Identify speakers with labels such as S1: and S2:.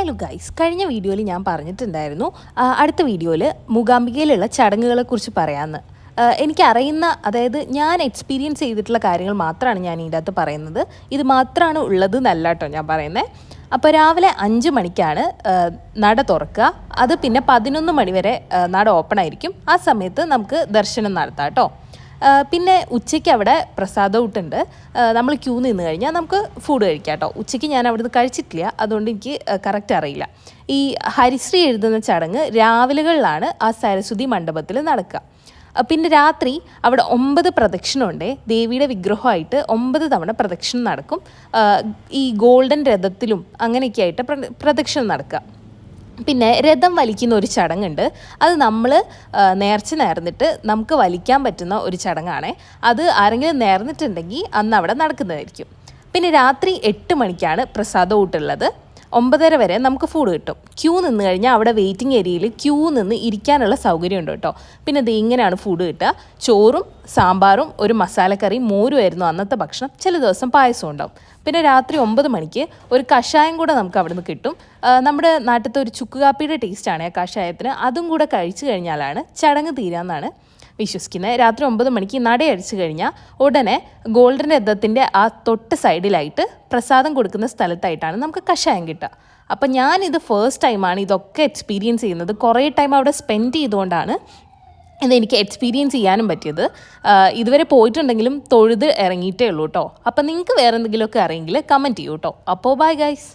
S1: Hello guys, കഴിഞ്ഞ വീഡിയോയിൽ ഞാൻ പറഞ്ഞിട്ടുണ്ടായിരുന്നു അടുത്ത വീഡിയോയിൽ മൂകാംബികയിലുള്ള ചടങ്ങുകളെക്കുറിച്ച് പറയാമെന്ന്. എനിക്കറിയുന്ന, അതായത് ഞാൻ എക്സ്പീരിയൻസ് ചെയ്തിട്ടുള്ള കാര്യങ്ങൾ മാത്രമാണ് ഞാൻ ഇതിൻ്റെ അകത്ത് പറയുന്നത്. ഇത് മാത്രമാണ് ഉള്ളത് എന്നല്ല കേട്ടോ ഞാൻ പറയുന്നത്. അപ്പോൾ രാവിലെ 5 മണിക്കാണ് നട തുറക്കുക. അത് പിന്നെ 11 മണി വരെ നട ഓപ്പൺ ആയിരിക്കും. ആ സമയത്ത് നമുക്ക് ദർശനം നടത്താം കേട്ടോ. പിന്നെ ഉച്ചയ്ക്ക് അവിടെ പ്രസാദമൂട്ടുണ്ട്. നമ്മൾ ക്യൂ നിന്ന് കഴിഞ്ഞാൽ നമുക്ക് ഫുഡ് കഴിക്കാം കേട്ടോ. ഉച്ചയ്ക്ക് ഞാൻ അവിടുന്ന് കഴിച്ചിട്ടില്ല, അതുകൊണ്ട് എനിക്ക് കറക്റ്റ് അറിയില്ല. ഈ ഹരിശ്രീ എഴുതുന്ന ചടങ്ങ് രാവിലെകളിലാണ് ആ സരസ്വതി മണ്ഡപത്തിൽ നടക്കുക. പിന്നെ രാത്രി അവിടെ 9 പ്രദക്ഷിണമുണ്ട്. ദേവിയുടെ വിഗ്രഹമായിട്ട് 9 തവണ പ്രദക്ഷിണം നടക്കും. ഈ ഗോൾഡൻ രഥത്തിലും അങ്ങനെയൊക്കെ ആയിട്ട് പ്രദക്ഷിണം നടക്കുക. പിന്നെ രഥം വലിക്കുന്ന ഒരു ചടങ്ങുണ്ട്. അത് നമ്മൾ നേർന്നിട്ട് നമുക്ക് വലിക്കാൻ പറ്റുന്ന ഒരു ചടങ്ങാണ്. അത് ആരെങ്കിലും നേർന്നിട്ടുണ്ടെങ്കിൽ അന്ന് അവിടെ നടക്കുന്നതായിരിക്കും. പിന്നെ രാത്രി 8 മണിക്കാണ് പ്രസാദമൂട്ടുള്ളത്. 9:30 വരെ നമുക്ക് ഫുഡ് കിട്ടും. ക്യൂ നിന്ന് കഴിഞ്ഞാൽ അവിടെ വെയിറ്റിംഗ് ഏരിയയിൽ ക്യൂ നിന്ന് ഇരിക്കാനുള്ള സൗകര്യമുണ്ട് കേട്ടോ. പിന്നെ ഇത് ഇങ്ങനെയാണ് ഫുഡ് കിട്ടുക. ചോറും സാമ്പാറും ഒരു മസാലക്കറിയും മോരുമായിരുന്നു അന്നത്തെ ഭക്ഷണം. ചില ദിവസം പായസം ഉണ്ടാവും. പിന്നെ രാത്രി 9 മണിക്ക് ഒരു കഷായം കൂടെ നമുക്ക് അവിടെ നിന്ന് കിട്ടും. നമ്മുടെ നാട്ടിലത്തെ ഒരു ചുക്ക് കാപ്പിയുടെ ടേസ്റ്റാണ് ആ കഷായത്തിന്. അതും കൂടെ കഴിച്ചു കഴിഞ്ഞാലാണ് ചടങ്ങ് തീരാമെന്നാണ് വിശ്വസിക്കുന്നത്. രാത്രി 9 മണിക്ക് നടയടിച്ചു കഴിഞ്ഞാൽ ഉടനെ ഗോൾഡൻ രഥത്തിൻ്റെ ആ തൊട്ട് സൈഡിലായിട്ട് പ്രസാദം കൊടുക്കുന്ന സ്ഥലത്തായിട്ടാണ് നമുക്ക് കഷായം കിട്ടുക. അപ്പം ഞാനിത് ഫസ്റ്റ് ടൈമാണ് ഇതൊക്കെ എക്സ്പീരിയൻസ് ചെയ്യുന്നത്. കുറേ ടൈം അവിടെ സ്പെൻഡ് ചെയ്തുകൊണ്ടാണ് ഇതെനിക്ക് എക്സ്പീരിയൻസ് ചെയ്യാനും പറ്റിയത്. ഇതുവരെ പോയിട്ടുണ്ടെങ്കിലും തൊഴുത് ഇറങ്ങിയിട്ടേ ഉള്ളൂ കേട്ടോ. അപ്പം നിങ്ങൾക്ക് വേറെ എന്തെങ്കിലുമൊക്കെ അറിയെങ്കിൽ കമൻറ്റ് ചെയ്യൂ കേട്ടോ. അപ്പോൾ ബൈ ഗൈസ്.